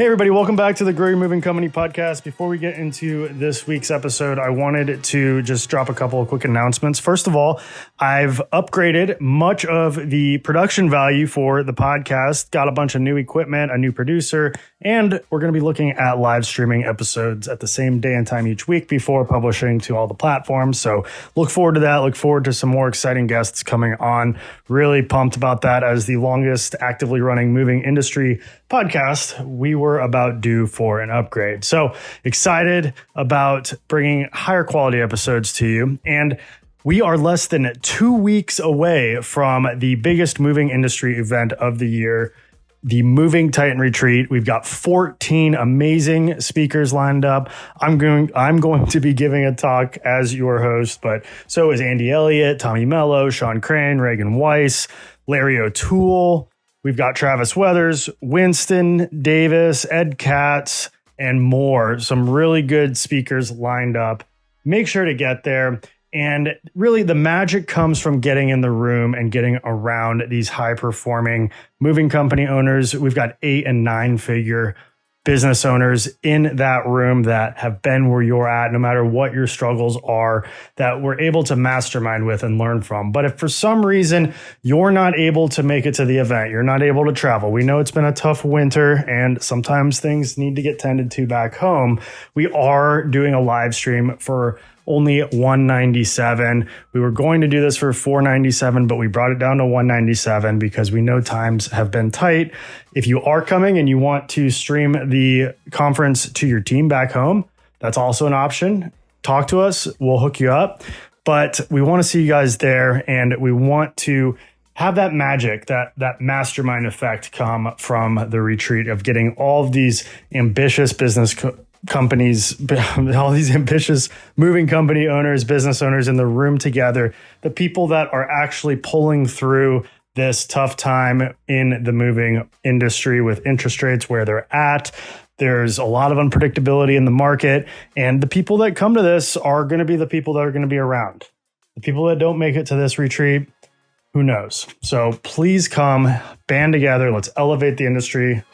Hey everybody, welcome back to the Grow Your Moving Company podcast. Before we get into this week's episode, I wanted to just drop a couple of quick announcements. First of all, I've upgraded much of the production value for the podcast, got a bunch of new equipment, a new producer, and we're going to be looking at live streaming episodes at the same day and time each week before publishing to all the platforms. So look forward to that. Look forward to some more exciting guests coming on. Really pumped about that. As the longest actively running moving industry podcast, we were about due for an upgrade. So excited about bringing higher quality episodes to you. And we are less than 2 weeks away from the biggest moving industry event of the year, the Moving Titan Retreat. We've got 14 amazing speakers lined up. I'm going to be giving a talk as your host, but so is Andy Elliott, Tommy Mello, Sean Crane, Reagan Weiss, Larry O'Toole. We've got Travis Weathers, Winston Davis, Ed Katz, and more. Some really good speakers lined up. Make sure to get there. And really, the magic comes from getting in the room and getting around these high-performing moving company owners. We've got 8 and 9 figure business owners in that room that have been where you're at, no matter what your struggles are, that we're able to mastermind with and learn from. But if for some reason you're not able to make it to the event, you're not able to travel, we know it's been a tough winter and sometimes things need to get tended to back home. We are doing a live stream for only $197. We were going to do this for $497, but we brought it down to $197 because we know times have been tight. If you are coming and you want to stream the conference to your team back home, that's also an option. Talk to us. We'll hook you up. But we want to see you guys there, and we want to have that magic, that mastermind effect come from the retreat of getting all of these ambitious companies, all these ambitious moving company owners, business owners in the room together, the people that are actually pulling through this tough time in the moving industry with interest rates where they're at. There's a lot of unpredictability in the market, and the people that come to this are going to be the people that are going to be around. The people that don't make it to this retreat, who knows? So please come, band together. Let's elevate the industry.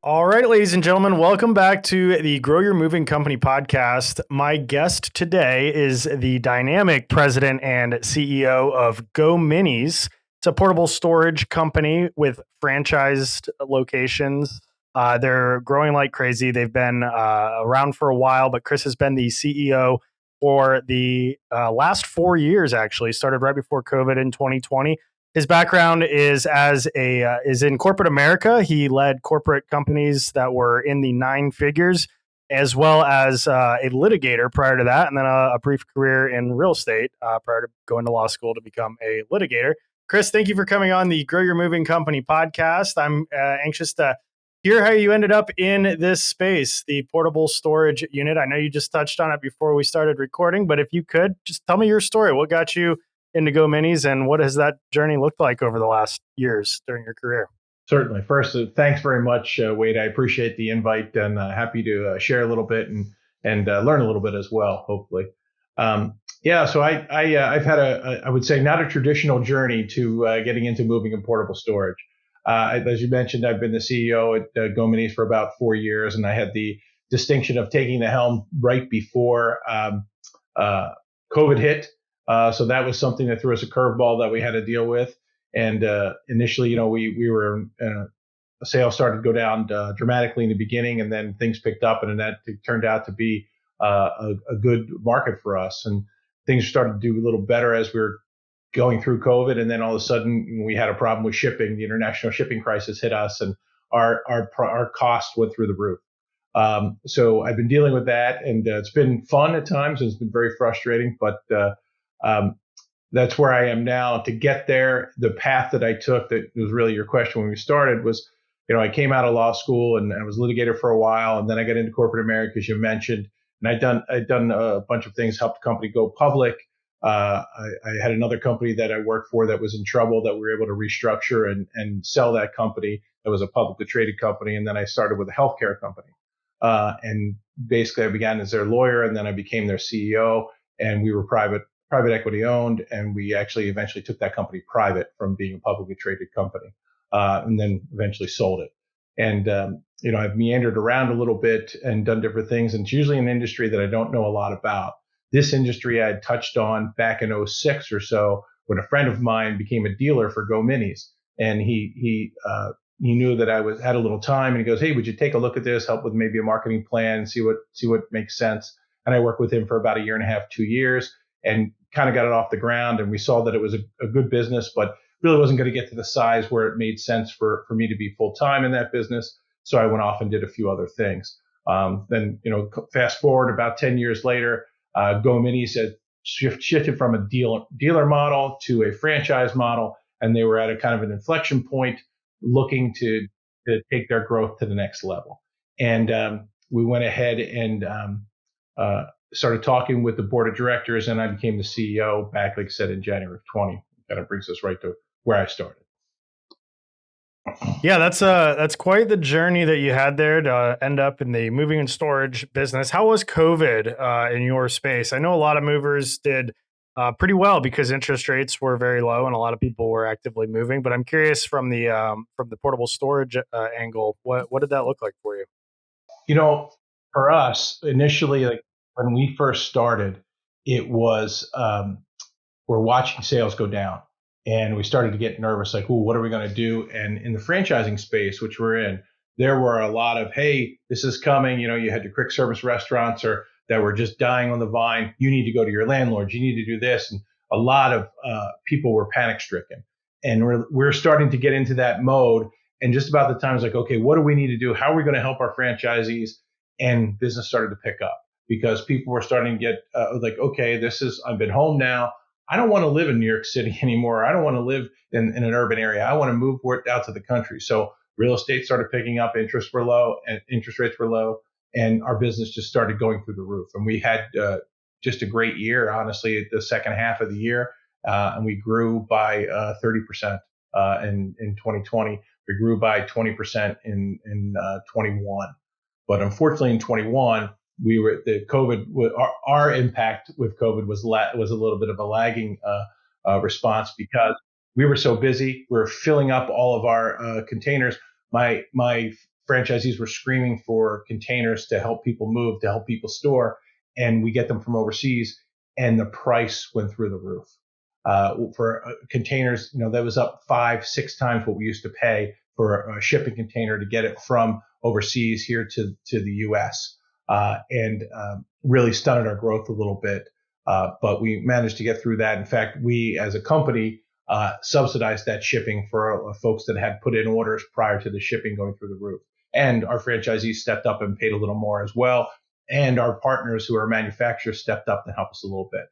All right, ladies and gentlemen, welcome back to the Grow Your Moving Company podcast. My guest today is the dynamic president and CEO of Go Minis. It's a portable storage company with franchised locations. They're growing like crazy. They've been around for a while, but Chris has been the CEO for the last 4 years, actually. Started right before COVID in 2020. His background is is in corporate America. He led corporate companies that were in the 9 figures, as well as a litigator prior to that, and then a brief career in real estate prior to going to law school to become a litigator. Chris, thank you for coming on the Grow Your Moving Company podcast. I'm anxious to hear how you ended up in this space, the portable storage unit. I know you just touched on it before we started recording, but if you could, just tell me your story. What got you into Go Minis, and what has that journey looked like over the last years during your career? Certainly. First, thanks very much, Wade. I appreciate the invite, and happy to share a little bit and learn a little bit as well, hopefully. So I've had I would say not a traditional journey to getting into moving and portable storage. As you mentioned, I've been the CEO at Go Minis for about 4 years, and I had the distinction of taking the helm right before COVID hit. So that was something that threw us a curveball that we had to deal with. And initially, we were sales started to go down dramatically in the beginning, and then things picked up, and that turned out to be a good market for us. And things started to do a little better as we were going through COVID, and then all of a sudden we had a problem with shipping. The international shipping crisis hit us, and our costs went through the roof. So I've been dealing with that, and it's been fun at times, and it's been very frustrating, but that's where I am now. To get there, the path that I took, that was really your question when we started, was, I came out of law school and I was a litigator for a while, and then I got into corporate America, as you mentioned, and I'd done a bunch of things, helped the company go public. I had another company that I worked for that was in trouble, that we were able to restructure and sell that company. It was a publicly traded company, and then I started with a healthcare company. And basically I began as their lawyer, and then I became their CEO, and we were private equity owned, and we actually eventually took that company private from being a publicly traded company, and then eventually sold it. And I've meandered around a little bit and done different things. And it's usually an industry that I don't know a lot about. This industry I had touched on back in '06 or so when a friend of mine became a dealer for Go Minis, and he knew that I had a little time, and he goes, "Hey, would you take a look at this? Help with maybe a marketing plan, see what makes sense." And I worked with him for about a year and a half, 2 years, and kind of got it off the ground. And we saw that it was a good business, but really wasn't going to get to the size where it made sense for me to be full time in that business. So I went off and did a few other things. Then, fast forward about 10 years later, Go Minis had shifted from a dealer model to a franchise model, and they were at a kind of an inflection point, looking to take their growth to the next level. And we went ahead and started talking with the board of directors, and I became the CEO back, like I said, in January of 20. Kind of brings us right to where I started. Yeah, that's quite the journey that you had there to end up in the moving and storage business. How was COVID in your space? I know a lot of movers did pretty well because interest rates were very low and a lot of people were actively moving. But I'm curious from the portable storage angle, what did that look like for you? For us initially, like when we first started, it was we're watching sales go down. And we started to get nervous, like, what are we going to do? And in the franchising space, which we're in, there were a lot of, hey, this is coming. You had your quick service restaurants that were just dying on the vine. You need to go to your landlord. You need to do this. And a lot of people were panic stricken. And we're starting to get into that mode. And just about the time, it's like, okay, what do we need to do? How are we going to help our franchisees? And business started to pick up because people were starting to get like, okay, I've been home now. I don't want to live in New York City anymore. I don't want to live in an urban area. I want to move out to the country. So real estate started picking up. Interest rates were low, and our business just started going through the roof. And we had just a great year, honestly, the second half of the year, and we grew by 30% in 2020. We grew by 20% in 21. But unfortunately, in 21, our impact with COVID was a little bit of a lagging response because we were so busy. We were filling up all of our containers. My franchisees were screaming for containers to help people move, to help people store, and we get them from overseas, and the price went through the roof. For containers, that was up 5-6 times what we used to pay for a shipping container to get it from overseas here to the U.S. And really stunted our growth a little bit. But we managed to get through that. In fact, we as a company subsidized that shipping for folks that had put in orders prior to the shipping going through the roof. And our franchisees stepped up and paid a little more as well. And our partners who are manufacturers stepped up to help us a little bit.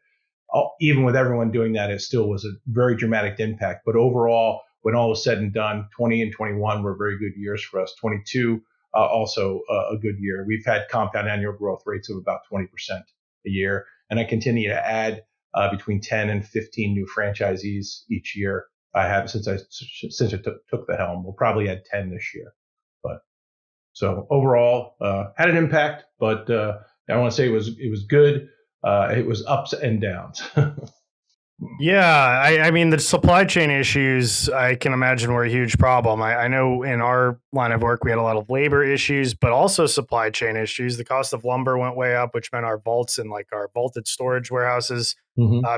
Even with everyone doing that, it still was a very dramatic impact. But overall, when all was said and done, 20 and 21 were very good years for us. 22 also a good year. We've had compound annual growth rates of about 20% a year. And I continue to add between 10 and 15 new franchisees each year. I have since I took the helm. We'll probably add 10 this year. But so overall, had an impact, but I want to say it was good. It was ups and downs. Yeah, I mean, the supply chain issues, I can imagine were a huge problem. I know in our line of work, we had a lot of labor issues, but also supply chain issues. The cost of lumber went way up, which meant our vaults and like our vaulted storage warehouses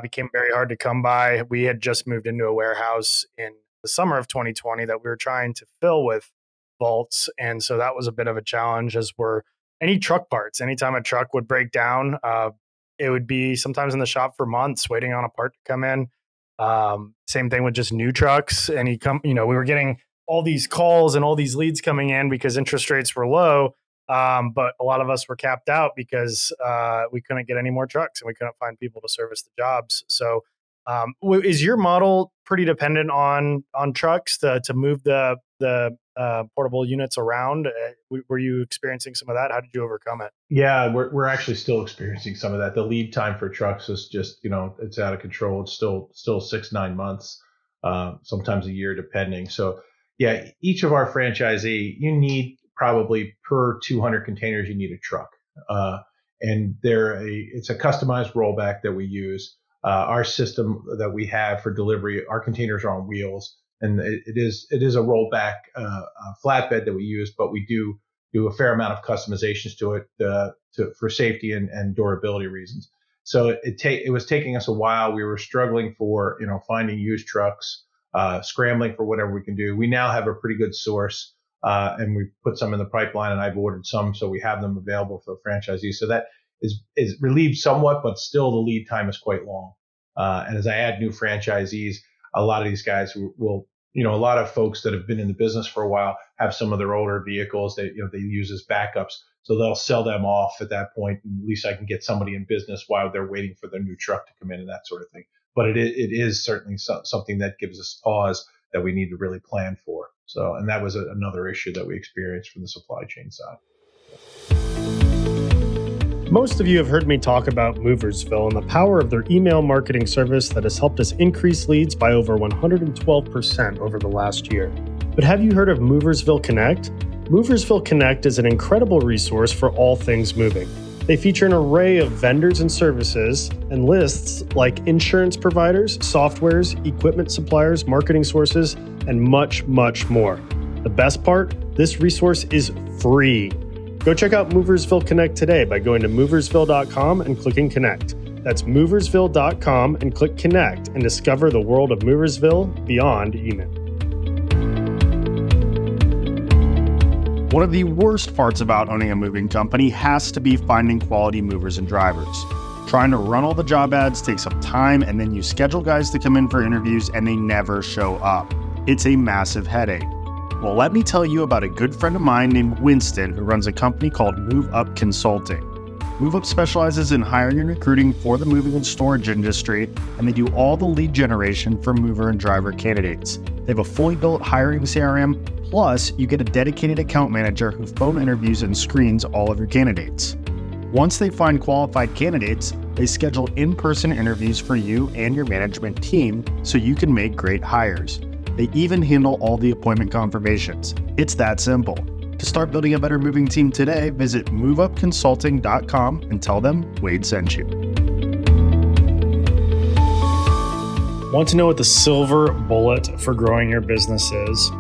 became very hard to come by. We had just moved into a warehouse in the summer of 2020 that we were trying to fill with vaults. And so that was a bit of a challenge, as were any truck parts. Anytime a truck would break down, it would be sometimes in the shop for months waiting on a part to come in. Same thing with just new trucks. And we were getting all these calls and all these leads coming in because interest rates were low. But a lot of us were capped out because we couldn't get any more trucks and we couldn't find people to service the jobs. So is your model pretty dependent on trucks to move the portable units around? Were you experiencing some of that? How did you overcome it? Yeah, we're actually still experiencing some of that. The lead time for trucks is just, it's out of control. It's still 6-9 months, sometimes a year, depending. So yeah, each of our franchisee, you need probably per 200 containers, you need a truck. And it's a customized rollback that we use. Our system that we have for delivery, our containers are on wheels. and it is a rollback flatbed that we use, but we do a fair amount of customizations to it for safety and durability reasons. So it was taking us a while. We were struggling for finding used trucks, scrambling for whatever we can do. We now have a pretty good source, and we put some in the pipeline, and I've ordered some, so we have them available for franchisees. So that is relieved somewhat, but still the lead time is quite long. And as I add new franchisees, a lot of these guys will a lot of folks that have been in the business for a while have some of their older vehicles that they use as backups. So they'll sell them off at that point. And at least I can get somebody in business while they're waiting for their new truck to come in and that sort of thing. But it is certainly something that gives us pause that we need to really plan for. So, and that was another issue that we experienced from the supply chain side. Most of you have heard me talk about Moversville and the power of their email marketing service that has helped us increase leads by over 112% over the last year. But have you heard of Moversville Connect? Moversville Connect is an incredible resource for all things moving. They feature an array of vendors and services and lists like insurance providers, softwares, equipment suppliers, marketing sources, and much, much more. The best part, this resource is free. Go check out Moversville Connect today by going to moversville.com and clicking Connect. That's moversville.com and click Connect and discover the world of Moversville beyond email. One of the worst parts about owning a moving company has to be finding quality movers and drivers. Trying to run all the job ads takes up time, and then you schedule guys to come in for interviews and they never show up. It's a massive headache. Well, let me tell you about a good friend of mine named Winston who runs a company called Move Up Consulting. Move Up specializes in hiring and recruiting for the moving and storage industry, and they do all the lead generation for mover and driver candidates. They have a fully built hiring CRM, plus you get a dedicated account manager who phone interviews and screens all of your candidates. Once they find qualified candidates, they schedule in-person interviews for you and your management team so you can make great hires. They even handle all the appointment confirmations. It's that simple. To start building a better moving team today, visit moveupconsulting.com and tell them Wade sent you. Want to know what the silver bullet for growing your business is?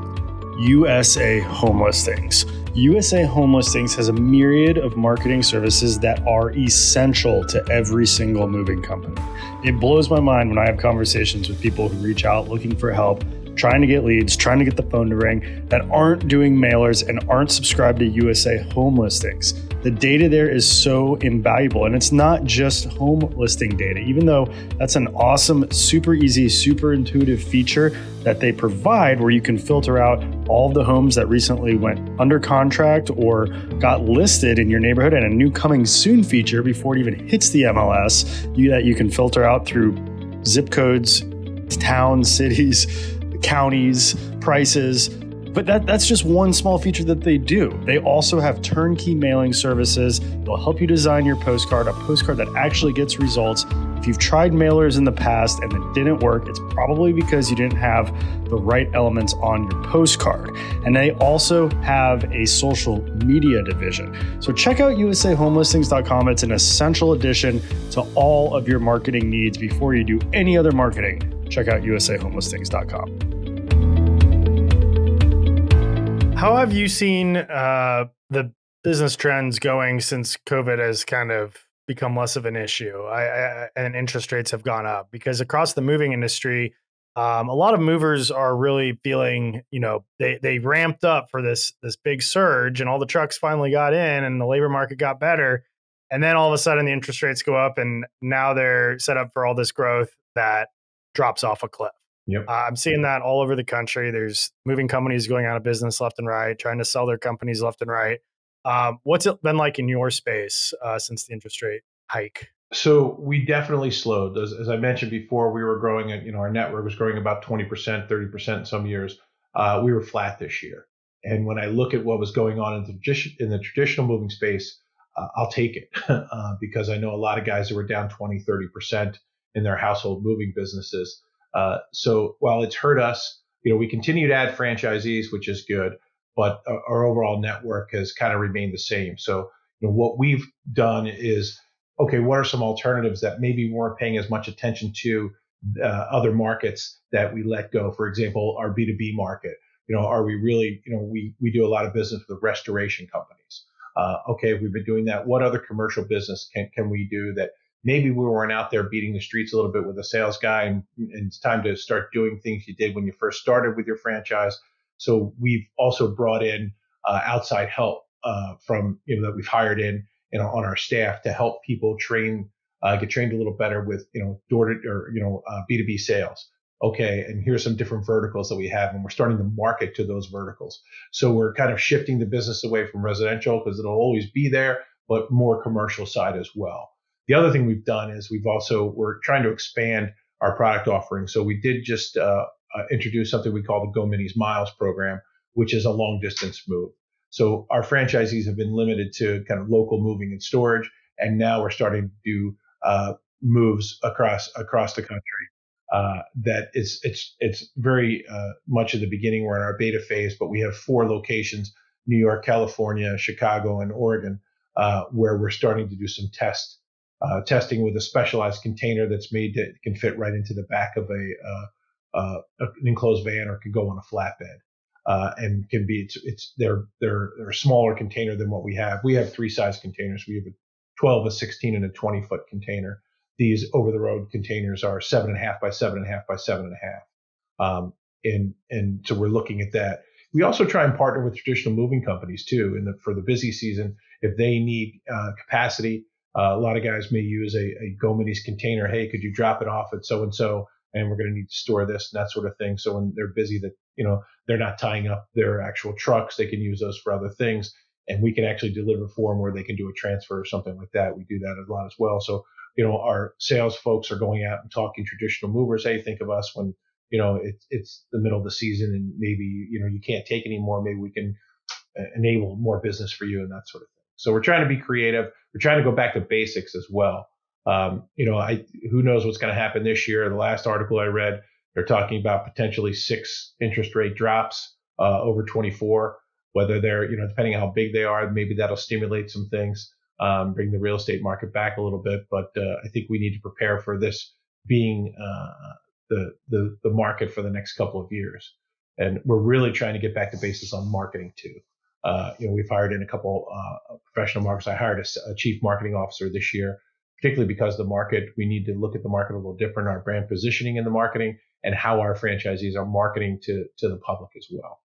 USA Home Listings. USA Home Listings has a myriad of marketing services that are essential to every single moving company. It blows my mind when I have conversations with people who reach out looking for help, trying to get leads, trying to get the phone to ring, that aren't doing mailers and aren't subscribed to USA Home Listings. The data there is so invaluable, and it's not just home listing data, even though that's an awesome, super easy, super intuitive feature that they provide where you can filter out all of the homes that recently went under contract or got listed in your neighborhood, and a new coming soon feature before it even hits the MLS that you can filter out through zip codes, towns, cities, counties, prices. But that's just one small feature that they do. They also have turnkey mailing services. They'll help you design your postcard, a postcard that actually gets results. If you've tried mailers in the past and it didn't work, it's probably because you didn't have the right elements on your postcard. And they also have a social media division. So check out usahomelistings.com. It's an essential addition to all of your marketing needs before you do any other marketing. Check out usahomelistings.com. How have you seen the business trends going since COVID has kind of become less of an issue and interest rates have gone up? Because across the moving industry, a lot of movers are really feeling, they ramped up for this big surge and all the trucks finally got in and the labor market got better. And then all of a sudden the interest rates go up and now they're set up for all this growth that drops off a cliff. Yep. I'm seeing that all over the country. There's moving companies going out of business left and right, trying to sell their companies left and right. What's it been like in your space since the interest rate hike? So we definitely slowed. As I mentioned before, we were growing at, our network was growing about 20%, 30% in some years. We were flat this year. And when I look at what was going on in the traditional moving space, I'll take it because I know a lot of guys that were down 20, 30% in their household moving businesses. So while it's hurt us, we continue to add franchisees, which is good, but our overall network has kind of remained the same. So what we've done is, okay, what are some alternatives that maybe we weren't paying as much attention to other markets that we let go. For example, our B2B market. Are we really, we do a lot of business with restoration companies. Okay, we've been doing that. What other commercial business can we do that maybe we weren't out there beating the streets a little bit with a sales guy, and it's time to start doing things you did when you first started with your franchise. So we've also brought in outside help from, that we've hired in, on our staff to help people get trained a little better with, door to or, B2B sales. Okay, and here's some different verticals that we have, and we're starting to market to those verticals. So we're kind of shifting the business away from residential because it'll always be there, but more commercial side as well. The other thing we've done is we're trying to expand our product offering. So we did just introduce something we call the Go Minis Miles program, which is a long distance move. So our franchisees have been limited to kind of local moving and storage, and now we're starting to do moves across the country. That it's very much at the beginning. We're in our beta phase, but we have 4 locations: New York, California, Chicago, and Oregon, where we're starting to do some testing with a specialized container that's made that can fit right into the back of an enclosed van, or can go on a flatbed. And can be they're a smaller container than what we have. We have 3 size containers. We have a 12, a 16, and a 20-foot container. These over-the-road containers are 7.5 by 7.5 by 7.5. And so we're looking at that. We also try and partner with traditional moving companies too. For the busy season, if they need capacity, a lot of guys may use a Go Minis container. Hey, could you drop it off at so and so? And we're going to need to store this and that sort of thing. So when they're busy, that they're not tying up their actual trucks, they can use those for other things, and we can actually deliver for them, where they can do a transfer or something like that. We do that a lot as well. So our sales folks are going out and talking traditional movers. Hey, think of us when it's the middle of the season and maybe you can't take anymore. Maybe we can enable more business for you and that sort of thing. So we're trying to be creative. We're trying to go back to basics as well. Who knows what's going to happen this year? The last article I read, they're talking about potentially 6 interest rate drops over 24. Whether they're, depending on how big they are, maybe that'll stimulate some things, bring the real estate market back a little bit. But I think we need to prepare for this being the market for the next couple of years. And we're really trying to get back to basics on marketing too. We've hired in a couple professional marketers. I hired a chief marketing officer this year, particularly because the market, we need to look at the market a little different, our brand positioning in the marketing, and how our franchisees are marketing to the public as well.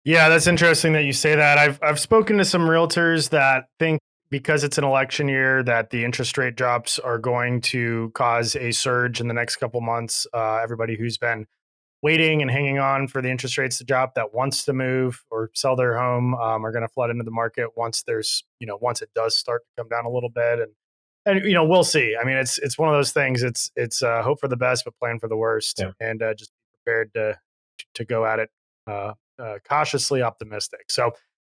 Yeah, that's interesting that you say that. I've spoken to some realtors that think because it's an election year that the interest rate drops are going to cause a surge in the next couple months. Everybody who's been waiting and hanging on for the interest rates to drop, that wants to move or sell their home, are going to flood into the market once once it does start to come down a little bit. And we'll see. I mean, it's one of those things. It's hope for the best, but plan for the worst, and just be prepared to go at it cautiously optimistic. So,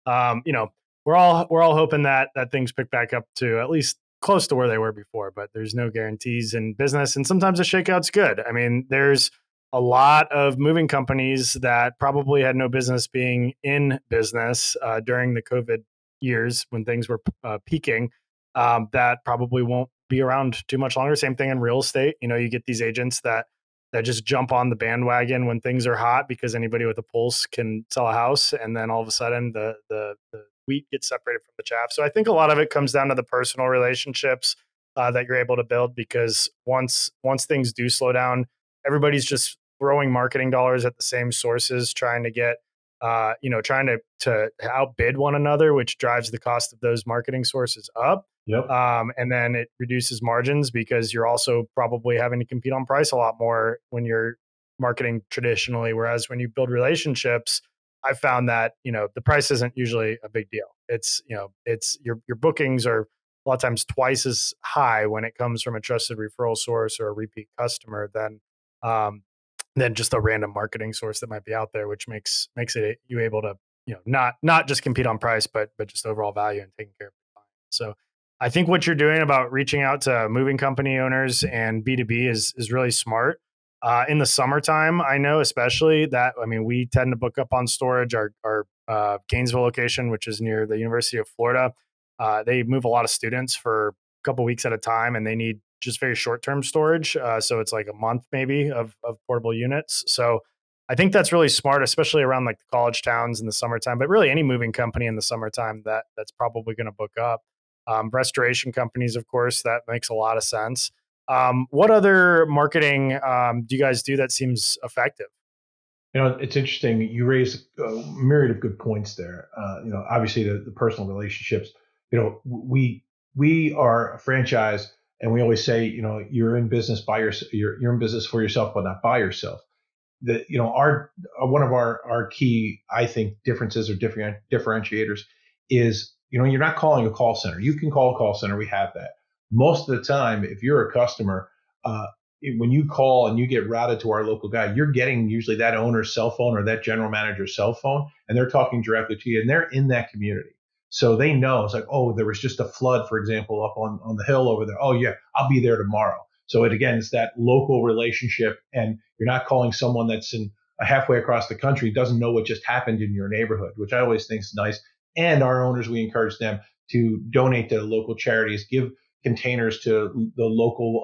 we're all hoping that things pick back up to at least close to where they were before, but there's no guarantees in business, and sometimes a shakeout's good. I mean, there's a lot of moving companies that probably had no business being in business during the COVID years when things were peaking, that probably won't be around too much longer. Same thing in real estate. You get these agents that just jump on the bandwagon when things are hot because anybody with a pulse can sell a house, and then all of a sudden the wheat gets separated from the chaff. So I think a lot of it comes down to the personal relationships that you're able to build, because once things do slow down, everybody's just throwing marketing dollars at the same sources, trying to get, trying to outbid one another, which drives the cost of those marketing sources up. Yep. And then it reduces margins because you're also probably having to compete on price a lot more when you're marketing traditionally. Whereas when you build relationships, I found that, the price isn't usually a big deal. It's your bookings are a lot of times twice as high when it comes from a trusted referral source or a repeat customer than just a random marketing source that might be out there, which makes it you able to, not just compete on price, but just overall value and taking care of the client. So I think what you're doing about reaching out to moving company owners and B2B is really smart. In the summertime, I know especially that, we tend to book up on storage. Our Gainesville location, which is near the University of Florida, they move a lot of students for a couple weeks at a time, and they need just very short-term storage. So it's like a month maybe of portable units. So I think that's really smart, especially around like the college towns in the summertime, but really any moving company in the summertime that's probably going to book up. Restoration companies, of course, that makes a lot of sense. What other marketing do you guys do that seems effective? It's interesting. You raise a myriad of good points there. Obviously the personal relationships. We are a franchise, and we always say, you're in business by you're in business for yourself, but not by yourself. Our one of our key, I think, differences or differentiators is, you're not calling a call center. You can call a call center. We have that. Most of the time, if you're a customer, uh, when you call and you get routed to our local guy, you're getting usually that owner's cell phone or that general manager's cell phone, and they're talking directly to you, and they're in that community. So they know it's like, oh, there was just a flood, for example, up on the hill over there. Oh yeah, I'll be there tomorrow. So it's that local relationship, and you're not calling someone that's in halfway across the country, doesn't know what just happened in your neighborhood, which I always think is nice. And our owners, we encourage them to donate to local charities, give containers to the local,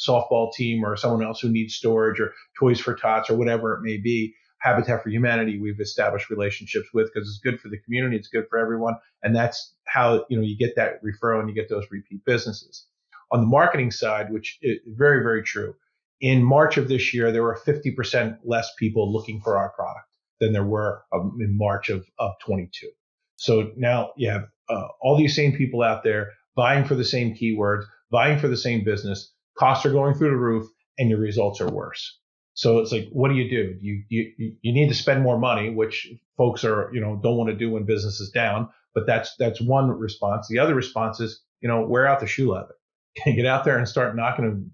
softball team or someone else who needs storage, or Toys for Tots or whatever it may be. Habitat for Humanity, we've established relationships with, because it's good for the community, it's good for everyone, and that's how you get that referral and you get those repeat businesses. On the marketing side, which is very, very true, in March of this year, there were 50% less people looking for our product than there were in March of 22. So now you have all these same people out there vying for the same keywords, vying for the same business. Costs are going through the roof, and your results are worse. So it's like, what do? You need to spend more money, which folks are don't want to do when business is down. But that's one response. The other response is wear out the shoe leather. Get out there and start knocking and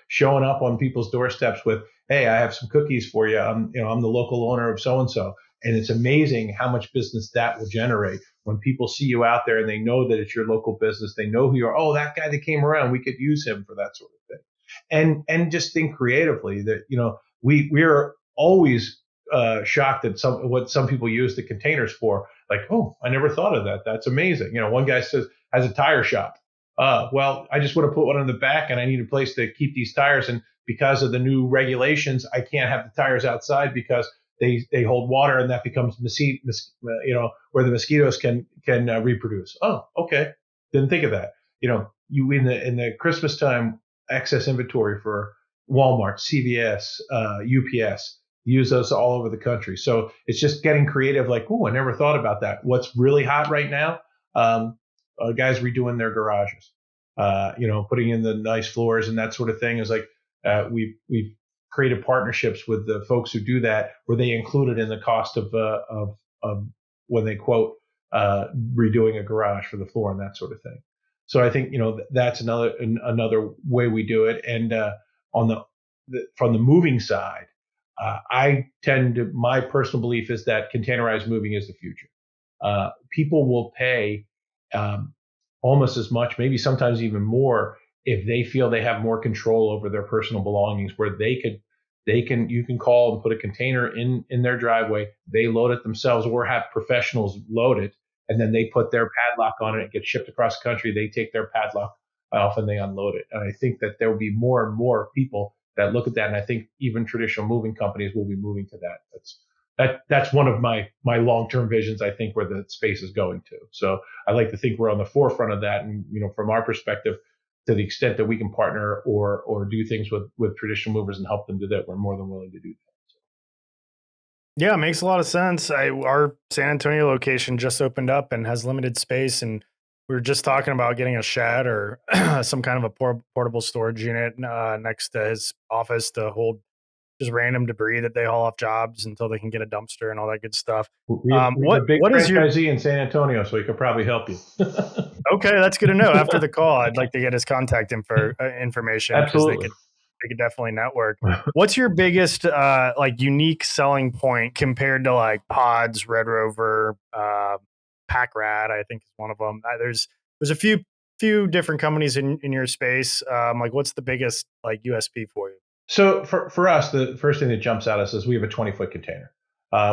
showing up on people's doorsteps with, hey, I have some cookies for you. I'm the local owner of so and so. And it's amazing how much business that will generate when people see you out there and they know that it's your local business. They know who you are. Oh, that guy that came around, we could use him for that sort of thing. And just think creatively that we are always shocked at what some people use the containers for. Like, oh, I never thought of that. That's amazing. One guy has a tire shop. Well, I just want to put one in the back, and I need a place to keep these tires. And because of the new regulations, I can't have the tires outside because they hold water, and that becomes where the mosquitoes can reproduce. Oh, okay, didn't think of that. You in the Christmas time, excess inventory for Walmart, CVS, UPS. Use those all over the country. So it's just getting creative. Like, oh, I never thought about that. What's really hot right now? Guys redoing their garages, putting in the nice floors and that sort of thing. Is like we've created partnerships with the folks who do that, where they include it in the cost of when they quote redoing a garage for the floor and that sort of thing. So I think that's another way we do it. And on from the moving side, my personal belief is that containerized moving is the future. People will pay almost as much, maybe sometimes even more, if they feel they have more control over their personal belongings, where you can call and put a container in their driveway, they load it themselves, or have professionals load it, and then they put their padlock on it. It gets shipped across the country. They take their padlock off and they unload it. And I think that there will be more and more people that look at that. And I think even traditional moving companies will be moving to that. That's one of my long-term visions, I think, where the space is going to. So I like to think we're on the forefront of that. And, from our perspective, to the extent that we can partner or do things with traditional movers and help them do that, we're more than willing to do that. Yeah, it makes a lot of sense. Our San Antonio location just opened up and has limited space, and we were just talking about getting a shed or some kind of a portable storage unit next to his office to hold just random debris that they haul off jobs until they can get a dumpster and all that good stuff. We have a big franchisee in San Antonio, so he could probably help you. Okay, that's good to know. After the call, I'd like to get his contact information, because Absolutely. they could definitely network. What's your biggest unique selling point compared to like Pods, Red Rover, Pack Rat? I think is one of them. There's a few different companies in your space. What's the biggest USP for you? So for us, the first thing that jumps at us is we have a 20-foot container,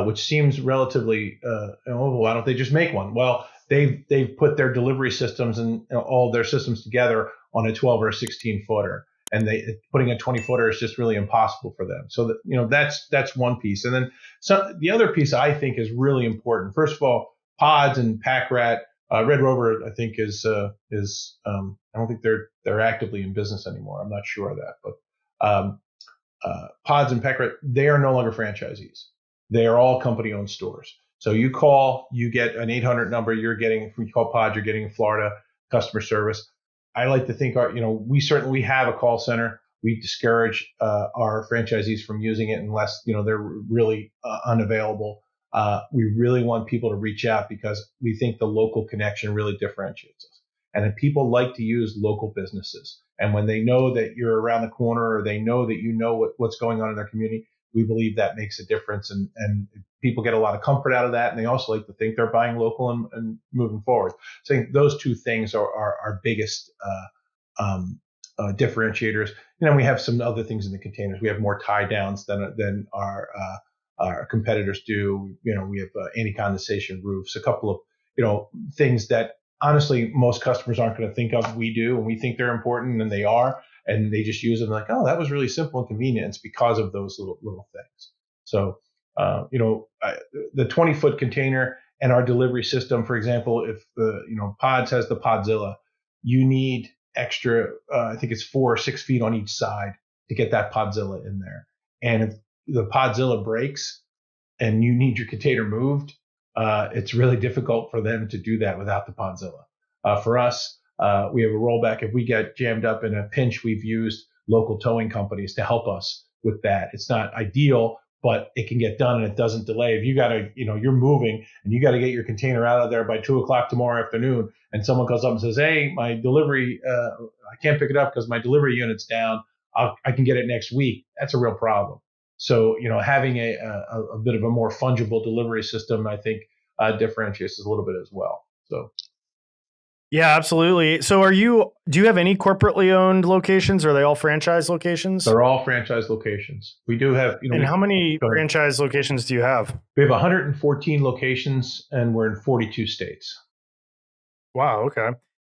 which seems relatively, why don't they just make one? Well, they've put their delivery systems and all their systems together on a 12 or a 16 footer, and putting a 20 footer is just really impossible for them. So that's one piece. And then the other piece I think is really important. First of all, pods and pack rat. Red Rover, I think, I don't think they're actively in business anymore. I'm not sure of that, but pods and pack rat, they are no longer franchisees. They are all company-owned stores. So you call, you get an 800 number. If you call pods, you're getting Florida customer service. I like to think we have a call center. We discourage our franchisees from using it unless they're really unavailable. We really want people to reach out because we think the local connection really differentiates us. And then people like to use local businesses. And when they know that you're around the corner, or they know that what's going on in their community, we believe that makes a difference. And people get a lot of comfort out of that. And they also like to think they're buying local and moving forward. So I think those two things are our biggest differentiators. We have some other things in the containers. We have more tie downs than our competitors do. We have anti-condensation roofs, a couple of things that honestly most customers aren't going to think of. We do, and we think they're important, and they are, and they just use them like, oh, that was really simple and convenient. It's because of those little things. So the 20-foot container and our delivery system, for example, if Pods has the Podzilla, you need extra, I think it's 4 or 6 feet on each side to get that Podzilla in there. And if the Podzilla breaks and you need your container moved, it's really difficult for them to do that without the Podzilla. For us, we have a rollback. If we get jammed up in a pinch, we've used local towing companies to help us with that. It's not ideal, but it can get done and it doesn't delay. If you're moving and you got to get your container out of there by 2:00 tomorrow afternoon, and someone comes up and says, hey, my delivery, I can't pick it up because my delivery unit's down. I can get it next week. That's a real problem. So, having a bit of a more fungible delivery system, I think, differentiates us a little bit as well. So. Yeah, absolutely. So do you have any corporately owned locations? Or are they all franchise locations? They're all franchise locations. We do have, and how many franchise locations do you have? We have 114 locations and we're in 42 states. Wow. Okay.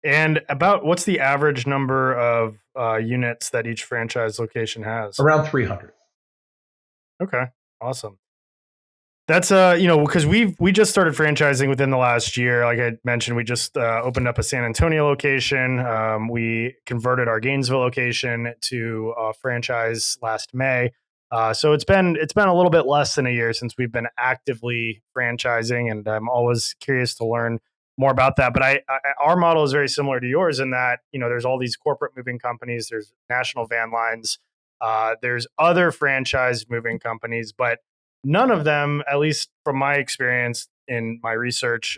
And what's the average number of units that each franchise location has? Around 300. Okay. Awesome. That's because we just started franchising within the last year. Like I mentioned, we just opened up a San Antonio location. We converted our Gainesville location to a franchise last May. So it's been a little bit less than a year since we've been actively franchising, and I'm always curious to learn more about that. But our model is very similar to yours in that there's all these corporate moving companies, there's national van lines, there's other franchise moving companies, but none of them, at least from my experience in my research,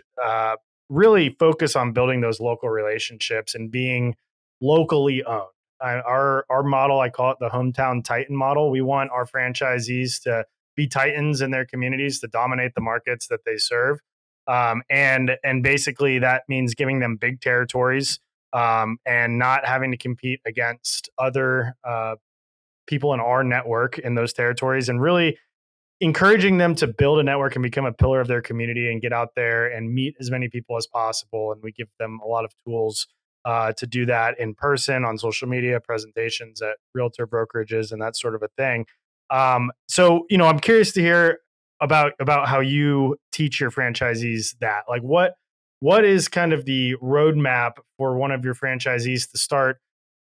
really focus on building those local relationships and being locally owned. Our model, I call it the hometown Titan model. We want our franchisees to be Titans in their communities, to dominate the markets that they serve. And basically that means giving them big territories and not having to compete against other people in our network in those territories, and really encouraging them to build a network and become a pillar of their community and get out there and meet as many people as possible. And we give them a lot of tools to do that in person, on social media, presentations at realtor brokerages, and that sort of a thing. So, I'm curious to hear about how you teach your franchisees that. Like, what is kind of the roadmap for one of your franchisees to start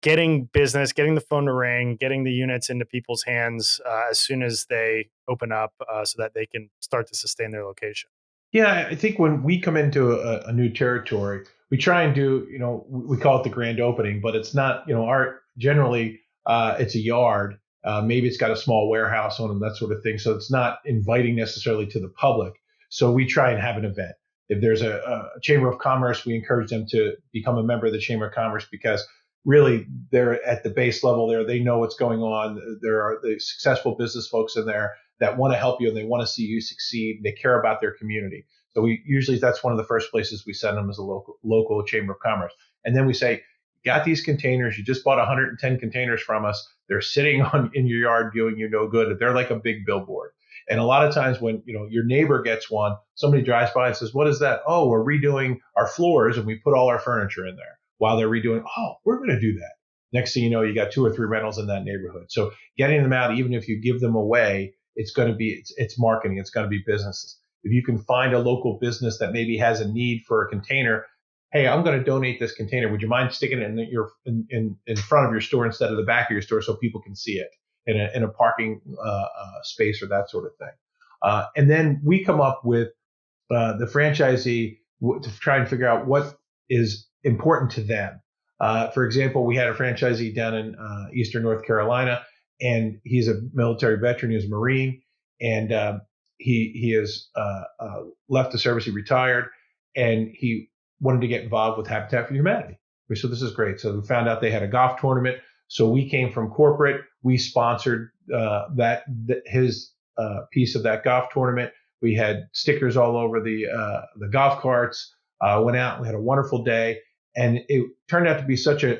getting business, getting the phone to ring, getting the units into people's hands as soon as they open up so that they can start to sustain their location? Yeah, I think when we come into a new territory, we try and do, we call it the grand opening, but it's not, generally it's a yard. Maybe it's got a small warehouse on it, that sort of thing. So it's not inviting necessarily to the public. So we try and have an event. If there's a Chamber of Commerce, we encourage them to become a member of the Chamber of Commerce, because really they're at the base level there. They know what's going on. There are the successful business folks in there that want to help you and they want to see you succeed. They care about their community. So that's one of the first places we send them, as a local Chamber of Commerce. And then we say, you got these containers. You just bought 110 containers from us. They're sitting in your yard doing you no good. They're like a big billboard. And a lot of times when, your neighbor gets one, somebody drives by and says, what is that? Oh, we're redoing our floors and we put all our furniture in there while they're redoing. Oh, we're going to do that. Next thing you know, you got 2 or 3 rentals in that neighborhood. So getting them out, even if you give them away, it's going to be, it's marketing. It's going to be businesses. If you can find a local business that maybe has a need for a container, hey, I'm going to donate this container. Would you mind sticking it in front of your store instead of the back of your store so people can see it in a parking space or that sort of thing? And then we come up with the franchisee to try and figure out what is important to them. For example, we had a franchisee down in Eastern North Carolina, and he's a military veteran. He was a Marine, and he has left the service. He retired, and he wanted to get involved with Habitat for Humanity. We said, this is great. So we found out they had a golf tournament. So we came from corporate. We sponsored his piece of that golf tournament. We had stickers all over the golf carts. Went out. We had a wonderful day, and it turned out to be such a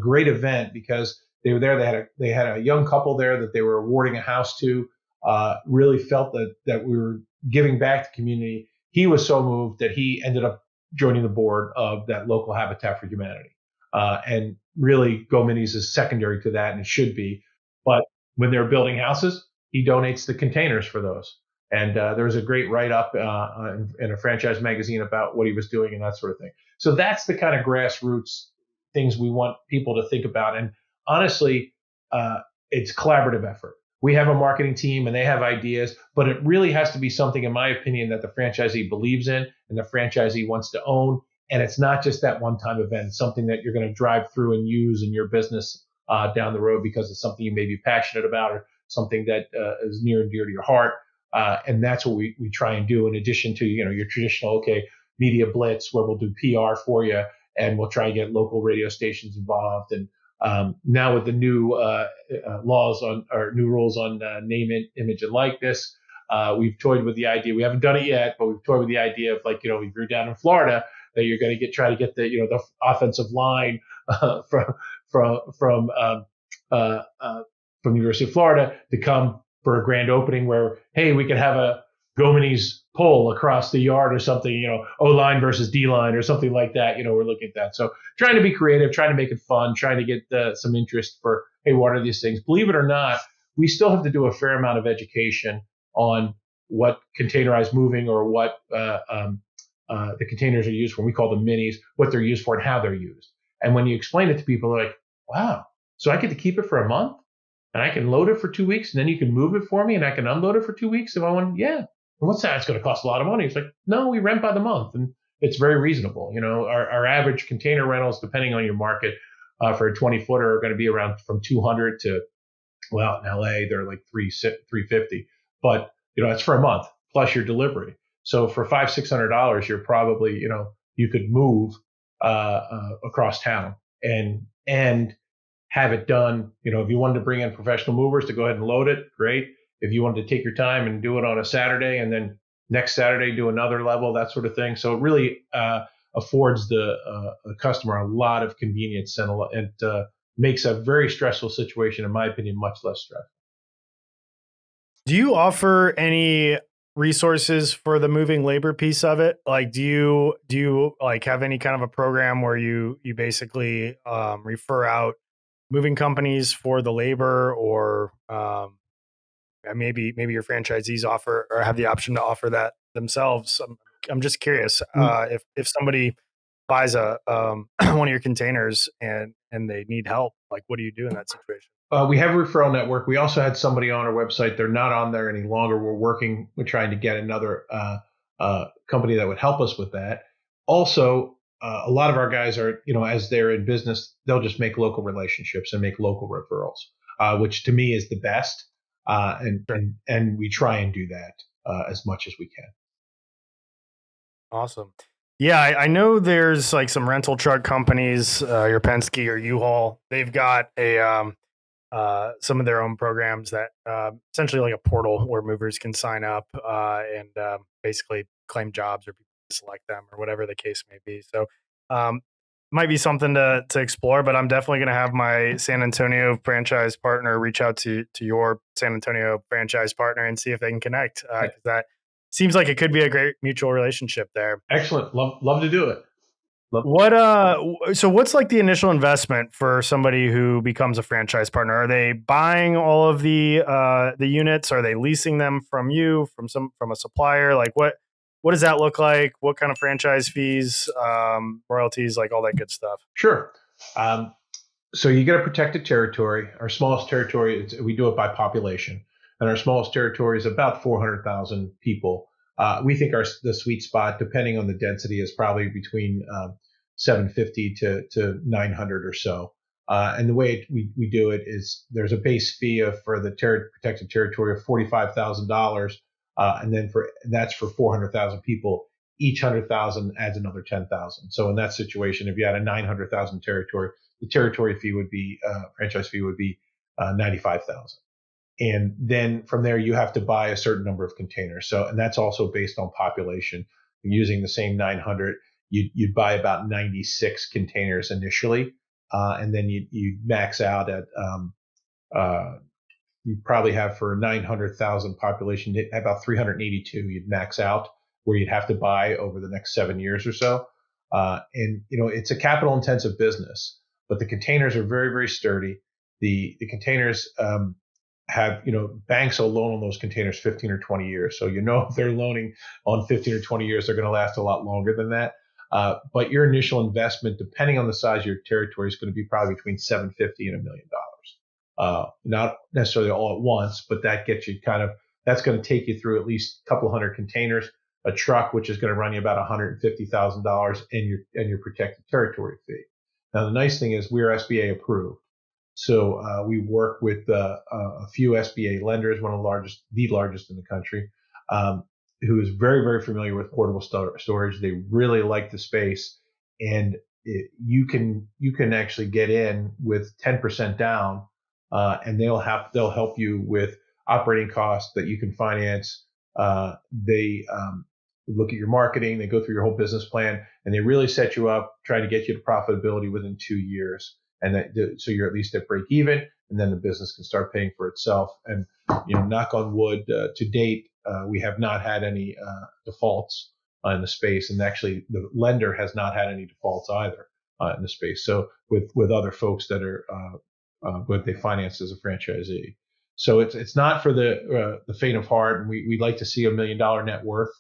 great event because they were there. They had a young couple there that they were awarding a house to. Really felt that we were giving back to the community. He was so moved that he ended up joining the board of that local Habitat for Humanity. And really, Go Minis is secondary to that, and it should be. But when they're building houses, he donates the containers for those. And there was a great write-up in a franchise magazine about what he was doing and that sort of thing. So that's the kind of grassroots things we want people to think about. And honestly, it's collaborative effort. We have a marketing team and they have ideas, but it really has to be something, in my opinion, that the franchisee believes in and the franchisee wants to own. And it's not just that one-time event. It's something that you're going to drive through and use in your business down the road because it's something you may be passionate about or something that is near and dear to your heart. And that's what we try and do in addition to, your traditional, media blitz where we'll do PR for you and we'll try and get local radio stations involved. And now with the new laws on or new rules on name, image, and likeness, we've toyed with the idea. We haven't done it yet, but we've toyed with the idea of if you're down in Florida, that you're going to try to get the offensive line from University of Florida to come for a grand opening where, hey, we could have a Gominis pole across the yard or something, O-line versus D-line or something like that. We're looking at that. So trying to be creative, trying to make it fun, trying to get some interest for, hey, what are these things? Believe it or not, we still have to do a fair amount of education on what containerized moving or what the containers are used for. We call them minis, what they're used for and how they're used. And when you explain it to people, they're like, wow, so I get to keep it for a month? And I can load it for 2 weeks and then you can move it for me and I can unload it for 2 weeks if I want. Yeah. And what's that? It's going to cost a lot of money. It's like, no, we rent by the month and it's very reasonable. Our average container rentals, depending on your market, for a 20-footer are going to be around from 200 to, well, in LA, they're like 350, but it's for a month plus your delivery. So for $500-$600, you're probably, you could move across town and have it done. If you wanted to bring in professional movers to go ahead and load it, great. If you wanted to take your time and do it on a Saturday and then next Saturday do another level, that sort of thing. So it really affords the customer a lot of convenience and makes a very stressful situation, in my opinion, much less stressful. Do you offer any resources for the moving labor piece of it? Like, do you have any kind of a program where you basically refer out moving companies for the labor, or maybe your franchisees offer or have the option to offer that themselves? I'm just curious if somebody buys a one of your containers and they need help, what do you do in that situation? We have a referral network. We also had somebody on our website. They're not on there any longer. We're trying to get another company that would help us with that. Also, a lot of our guys are, as they're in business, they'll just make local relationships and make local referrals, which to me is the best. And we try and do that as much as we can. Awesome. Yeah, I know there's some rental truck companies, your Penske or U-Haul. They've got some of their own programs that essentially like a portal where movers can sign up and basically claim jobs or people select them or whatever the case may be. So might be something to explore, but I'm definitely going to have my San Antonio franchise partner reach out to your San Antonio franchise partner and see if they can connect. Because that seems like it could be a great mutual relationship there. Excellent. Love to do it. So what's like the initial investment for somebody who becomes a franchise partner? Are they buying all of the units? Are they leasing them from you, from a supplier? Like what does that look like? What kind of franchise fees, royalties, like all that good stuff? Sure. So you get a protected territory. Our smallest territory, we do it by population, and our smallest territory is about 400,000 people. We think the sweet spot, depending on the density, is probably between 750 to 900 or so. And the way we do it is there's a base fee for the protected territory of $45,000, and then that's for 400,000 people. Each 100,000 adds another 10,000. So in that situation, if you had a 900,000 territory, the territory fee would be franchise fee would be 95,000. And then from there, you have to buy a certain number of containers. So, and that's also based on population. Using the same 900, you'd buy about 96 containers initially, and then you max out at you probably have for 900,000 population about 382. You'd max out where you'd have to buy over the next 7 years or so. And it's a capital intensive business, but the containers are very, very sturdy. The containers have, banks will loan on those containers 15 or 20 years. So, if they're loaning on 15 or 20 years, they're going to last a lot longer than that. But your initial investment, depending on the size of your territory, is going to be probably between $750 and $1 million. Not necessarily all at once, but that gets you that's going to take you through at least a couple hundred containers, a truck, which is going to run you about $150,000 and your protected territory fee. Now, the nice thing is we're SBA approved. So we work with a few SBA lenders, the largest in the country, who is very, very familiar with portable storage. They really like the space, and you can actually get in with 10% down, and they'll help you with operating costs that you can finance. They look at your marketing, they go through your whole business plan, and they really set you up, trying to get you to profitability within 2 years. And so you're at least at break even, and then the business can start paying for itself. And knock on wood, to date, we have not had any defaults in the space, and actually the lender has not had any defaults either in the space. So with other folks that are what they finance as a franchisee. So it's not for the faint of heart, and we'd like to see $1 million net worth.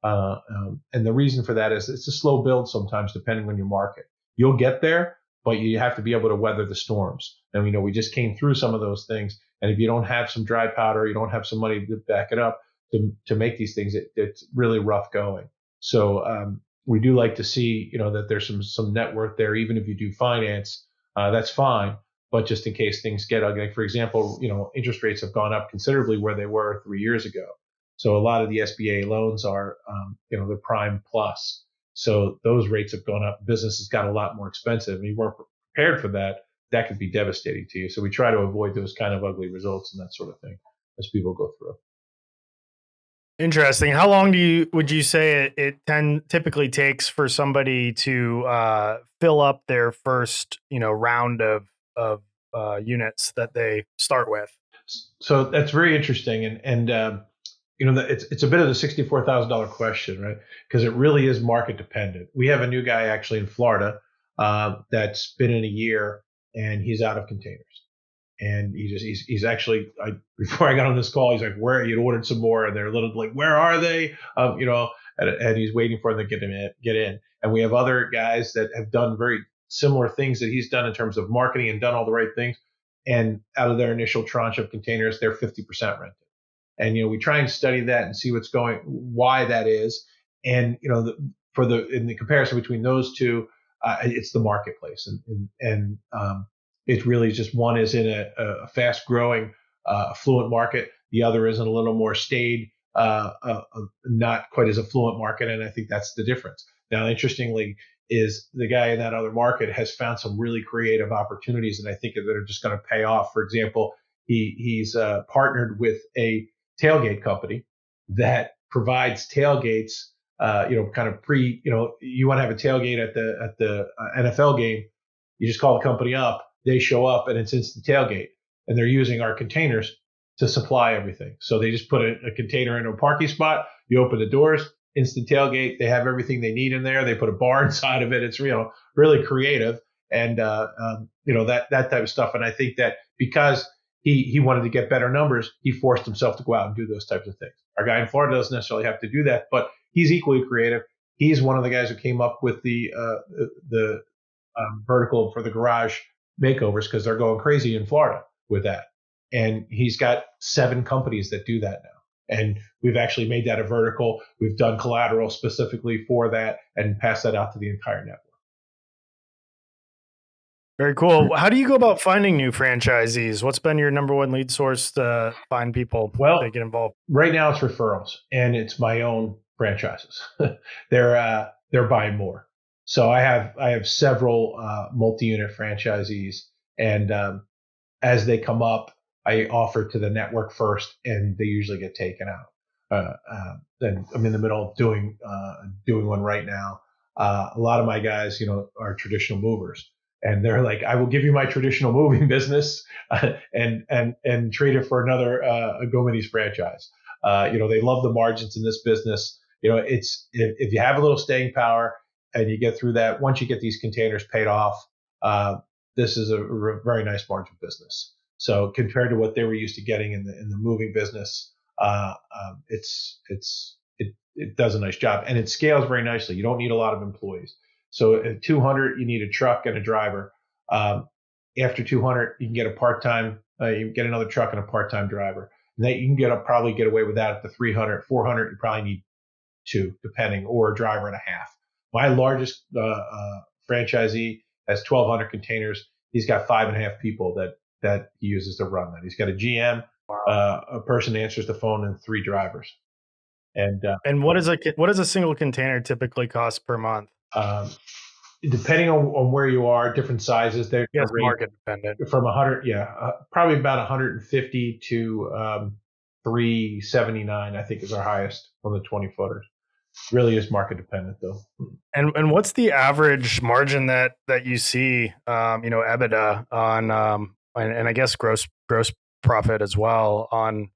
And the reason for that is it's a slow build sometimes, depending on your market. You'll get there, but you have to be able to weather the storms. And we just came through some of those things. And if you don't have some dry powder, you don't have some money to back it up to make these things, it's really rough going. So we do like to see, that there's some net worth there. Even if you do finance, that's fine. But just in case things get ugly, like for example, interest rates have gone up considerably where they were 3 years ago. So a lot of the SBA loans are, they're prime plus. So those rates have gone up. Business has got a lot more expensive, and you weren't prepared for that. That could be devastating to you. So we try to avoid those kind of ugly results and that sort of thing as people go through. Interesting. How long would you say it typically takes for somebody to fill up their first round of units that they start with? So that's very interesting, and it's a bit of the $64,000 question, right? Because it really is market dependent. We have a new guy actually in Florida that's been in a year, and he's out of containers. And he's actually, before I got on this call, he's like, where he'd ordered some more, and they're a little like, where are they? And he's waiting for them to get in. And we have other guys that have done very similar things that he's done in terms of marketing and done all the right things. And out of their initial tranche of containers, they're 50% rented. And we try and study that and see why that is. And in the comparison between those two, it's the marketplace, and it really is just one is in a fast growing, affluent market. The other is in a little more staid, not quite as affluent market. And I think that's the difference. Now, interestingly, is the guy in that other market has found some really creative opportunities, and I think that are just going to pay off. For example, he's partnered with a tailgate company that provides tailgates kind of you want to have a tailgate at the NFL game, you just call the company up, they show up, and it's instant tailgate, and they're using our containers to supply everything. So they just put a container in a parking spot, you open the doors, instant tailgate, they have everything they need in there. They put a bar inside of it. It's really creative, and that type of stuff. And I think that because he wanted to get better numbers, he forced himself to go out and do those types of things. Our guy in Florida doesn't necessarily have to do that, but he's equally creative. He's one of the guys who came up with the vertical for the garage makeovers, because they're going crazy in Florida with that. And he's got 7 companies that do that now. And we've actually made that a vertical. We've done collateral specifically for that and passed that out to the entire network. Very cool. How do you go about finding new franchisees? What's been your number one lead source to find people to get involved? Right now it's referrals, and it's my own franchises. They're buying more. So I have several multi-unit franchisees, and as they come up, I offer to the network first, and they usually get taken out. Then I'm in the middle of doing one right now. A lot of my guys, are traditional movers, and they're like, I will give you my traditional moving business and trade it for another GoMinis franchise. They love the margins in this business. It's if you have a little staying power and you get through that, once you get these containers paid off, this is a very nice margin business. So compared to what they were used to getting in the moving business, it does a nice job, and it scales very nicely. You don't need a lot of employees. So at 200, you need a truck and a driver. After 200, you can get a part-time. You can get another truck and a part-time driver. And that you can probably get away with that at the 300, 400. You probably need 2, depending, or a driver and a half. My largest franchisee has 1,200 containers. He's got 5.5 people that he uses to run that. He's got a GM, a person answers the phone, and 3 drivers. And what does a single container typically cost per month? Depending on where you are, different sizes. They're market dependent. From 100, probably about 150 to 379. I think is our highest on the 20-footers. Really is market dependent though. And what's the average margin that you see, EBITDA on, and I guess gross profit as well on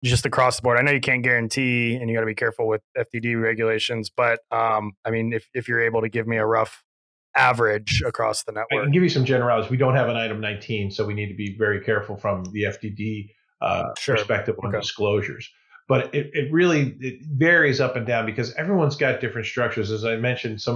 just across the board? I know you can't guarantee, and you got to be careful with FDD regulations, but if you're able to give me a rough average across the network. I can give you some generalities. We don't have an item 19, so we need to be very careful from the FDD perspective on disclosures. But it really varies up and down because everyone's got different structures. As I mentioned, a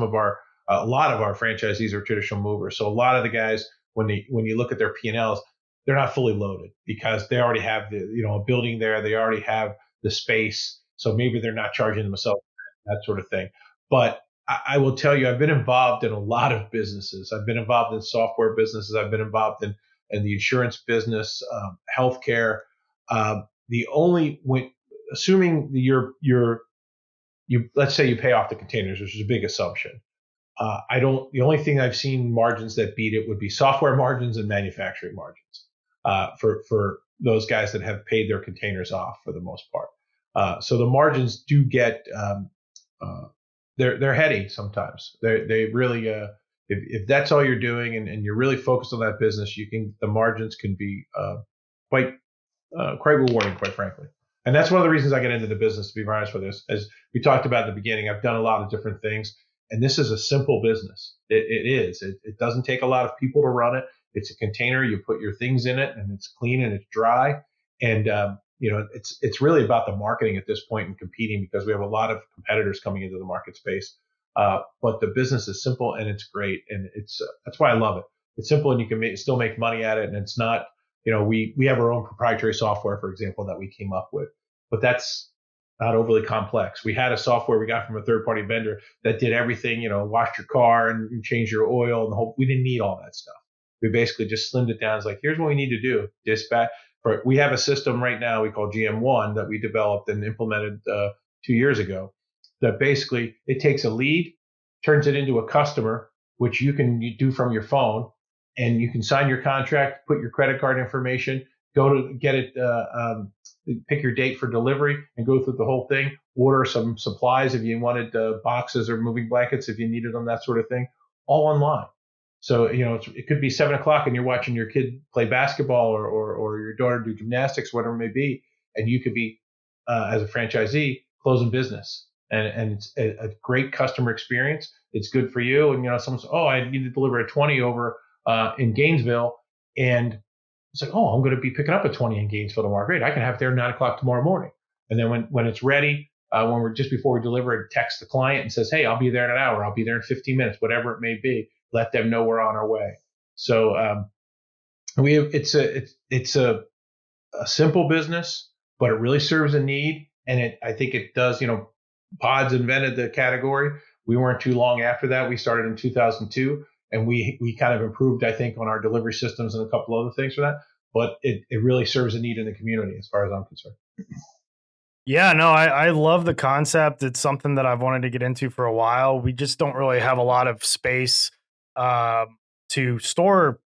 lot of our franchisees are traditional movers. So a lot of the guys, when you look at their P&Ls, they're not fully loaded because they already have a building there. They already have the space. So maybe they're not charging themselves, that sort of thing. But I will tell you, I've been involved in a lot of businesses. I've been involved in software businesses. I've been involved in the insurance business, healthcare. Assuming let's say you pay off the containers, which is a big assumption. The only thing I've seen margins that beat it would be software margins and manufacturing margins for those guys that have paid their containers off for the most part. So the margins do get they're heady sometimes. They really if that's all you're doing and you're really focused on that business, the margins can be quite rewarding, quite frankly. And that's one of the reasons I get into the business, to be honest with this. As we talked about in the beginning, I've done a lot of different things, and this is a simple business. It is. It doesn't take a lot of people to run it. It's a container. You put your things in it, and it's clean and it's dry. And it's really about the marketing at this point and competing because we have a lot of competitors coming into the market space. But the business is simple and it's great, and that's why I love it. It's simple and you can still make money at it, and it's not. We have our own proprietary software, for example, that we came up with, but that's not overly complex. We had a software we got from a third-party vendor that did everything, washed your car and changed your oil and we didn't need all that stuff. We basically just slimmed it down. It's like, here's what we need to do. Dispatch. We have a system right now we call GM1 that we developed and implemented 2 years ago that basically it takes a lead, turns it into a customer, which you do from your phone. And you can sign your contract, put your credit card information, go to get it pick your date for delivery and go through the whole thing. Order some supplies if you wanted boxes or moving blankets if you needed them, that sort of thing, all online. So, it could be 7 o'clock and you're watching your kid play basketball or your daughter do gymnastics, whatever it may be. And you could be, as a franchisee, closing business. And it's a great customer experience. It's good for you. And, someone says, oh, I need to deliver a 20 over in Gainesville. And it's like, oh, I'm going to be picking up a 20 in Gainesville tomorrow. Great. I can have it there at 9 o'clock tomorrow morning. And then when it's ready, when we're just before we deliver it, text the client and says, hey, I'll be there in an hour. I'll be there in 15 minutes, whatever it may be. Let them know we're on our way. So it's a simple business, but it really serves a need. And I think it does, Pods invented the category. We weren't too long after that. We started in 2002, and we kind of improved, I think, on our delivery systems and a couple other things for that. But it really serves a need in the community as far as I'm concerned. Yeah, no, I love the concept. It's something that I've wanted to get into for a while. We just don't really have a lot of space to store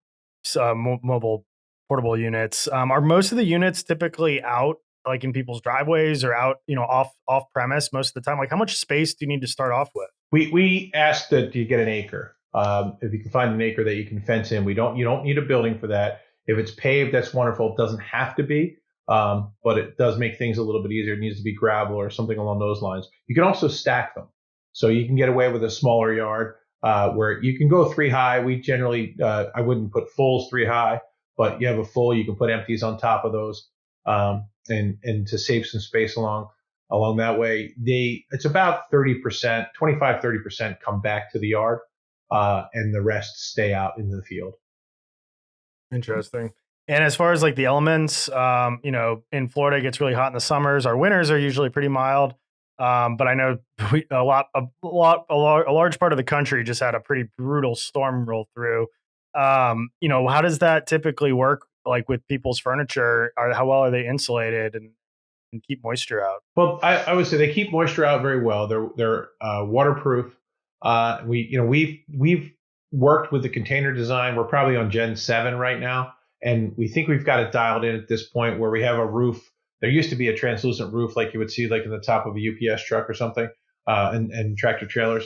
mobile portable units. Are most of the units typically out, like in people's driveways, or out, off premise most of the time? Like, how much space do you need to start off with? We ask that you get an acre. If you can find an acre that you can fence in, you don't need a building for that. If it's paved, that's wonderful. It doesn't have to be, but it does make things a little bit easier. It needs to be gravel or something along those lines. You can also stack them, so you can get away with a smaller yard where you can go 3 high. We generally, I wouldn't put fulls 3 high, but you have a full, you can put empties on top of those, and to save some space along that way. It's about 30%, 25-30% come back to the yard, and the rest stay out into the field. Interesting. And as far as like the elements, in Florida, it gets really hot in the summers. Our winters are usually pretty mild. But I know a large part of the country just had a pretty brutal storm roll through. How does that typically work? Like with people's furniture, how well are they insulated and keep moisture out? Well, I would say they keep moisture out very well. They're waterproof. We've worked with the container design. We're probably on Gen 7 right now, and we think we've got it dialed in at this point where we have a roof. There used to be a translucent roof like you would see like in the top of a UPS truck or something, and tractor trailers.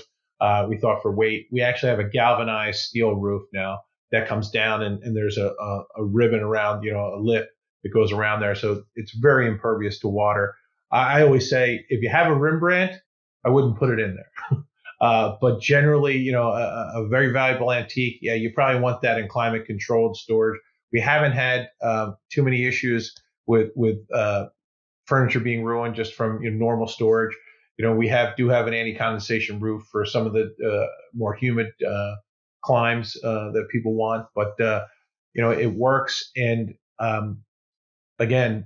We thought for weight. We actually have a galvanized steel roof now that comes down, and there's a ribbon around, a lip that goes around there. So it's very impervious to water. I always say if you have a Rembrandt, I wouldn't put it in there. But generally, a very valuable antique, yeah, you probably want that in climate controlled storage. We haven't had too many issues with furniture being ruined just from normal storage. We do have an anti-condensation roof for some of the more humid climes that people want, but it works. And again,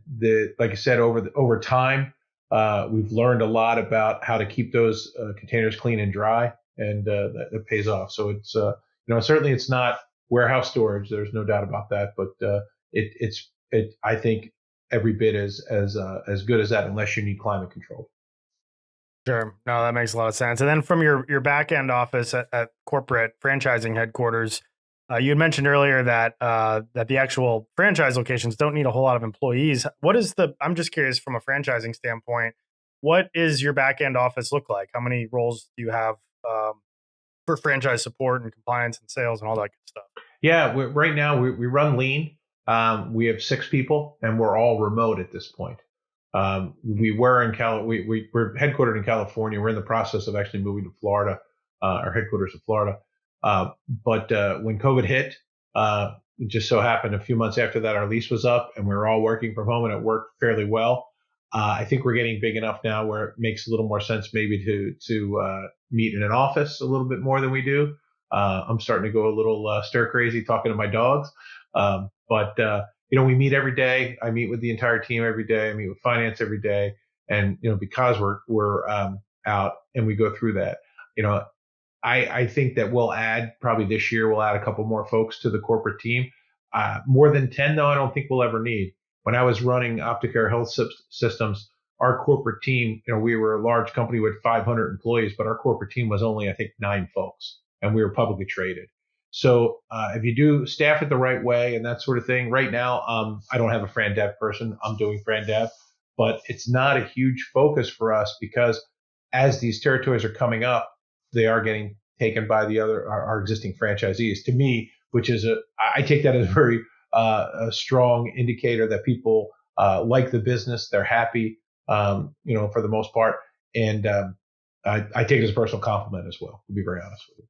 like I said, over time, we've learned a lot about how to keep those containers clean and dry, and that pays off. So it's certainly it's not warehouse storage. There's no doubt about that, but it's I think every bit as good as that, unless you need climate control. Sure. No, that makes a lot of sense. And then from your back end office at corporate franchising headquarters, you had mentioned earlier that the actual franchise locations don't need a whole lot of employees. I'm just curious from a franchising standpoint, what is your back end office look like? How many roles do you have for franchise support and compliance and sales and all that good stuff? Yeah, right now we run lean. We have 6 people, and we're all remote at this point. We're headquartered in California. We're in the process of actually moving to Florida, our headquarters in Florida. But when COVID hit, it just so happened a few months after that, our lease was up and we were all working from home, and it worked fairly well. I think we're getting big enough now where it makes a little more sense maybe to meet in an office a little bit more than we do. I'm starting to go a little stir crazy talking to my dogs. But we meet every day. I meet with the entire team every day. I meet with finance every day. And, because we're out and we go through that, I think that probably this year, we'll add a couple more folks to the corporate team. More than 10, though, I don't think we'll ever need. When I was running Opticare Health Systems, our corporate team, we were a large company with 500 employees, but our corporate team was only, I think, 9 folks, and we were publicly traded. So if you do staff it the right way and that sort of thing, right now, I don't have a Fran Dev person. I'm doing Fran Dev. but it's not a huge focus for us because as these territories are coming up, they are getting taken by our existing franchisees. To me, I take that as a strong indicator that people like the business, they're happy, for the most part, and I take it as a personal compliment as well, to be very honest with you.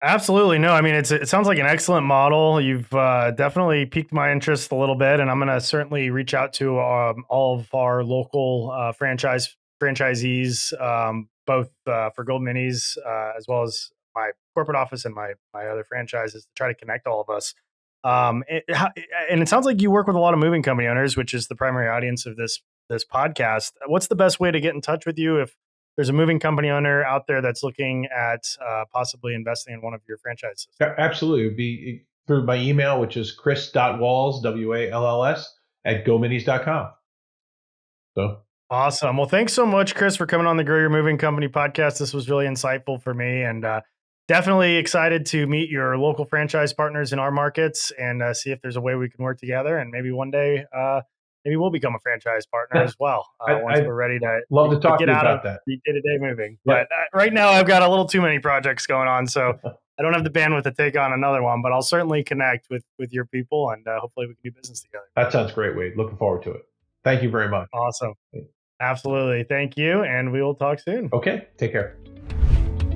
Absolutely. No, I mean, it sounds like an excellent model. You've definitely piqued my interest a little bit, and I'm going to certainly reach out to all of our local franchisees, both for Gold Minis as well as my corporate office and my other franchises to try to connect all of us. And it sounds like you work with a lot of moving company owners, which is the primary audience of this podcast. What's the best way to get in touch with you if there's a moving company owner out there that's looking at possibly investing in one of your franchises? Absolutely. It would be through my email, which is chris.walls, WALLS, @gominis.com. So awesome. Well, thanks so much, Chris, for coming on the Grow Your Moving Company podcast. This was really insightful for me, and definitely excited to meet your local franchise partners in our markets and see if there's a way we can work together. And maybe one day, maybe we'll become a franchise partner as well once we're ready to love to talk get to you out about of that. the day-to-day moving. Yeah. But right now, I've got a little too many projects going on, so I don't have the bandwidth to take on another one. But I'll certainly connect with your people, and hopefully we can do business together. That sounds great, Wade. Looking forward to it. Thank you very much. Awesome. Absolutely. Thank you, and we will talk soon. Okay. Take care.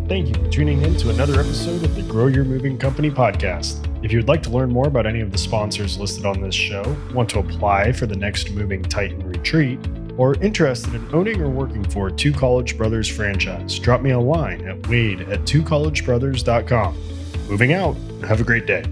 Thank you for tuning in to another episode of the Grow Your Moving Company podcast. If you'd like to learn more about any of the sponsors listed on this show, want to apply for the next Moving Titan retreat, or interested in owning or working for a Two College Brothers franchise, drop me a line at wade@twocollegebrothers.com. Moving out. Have a great day.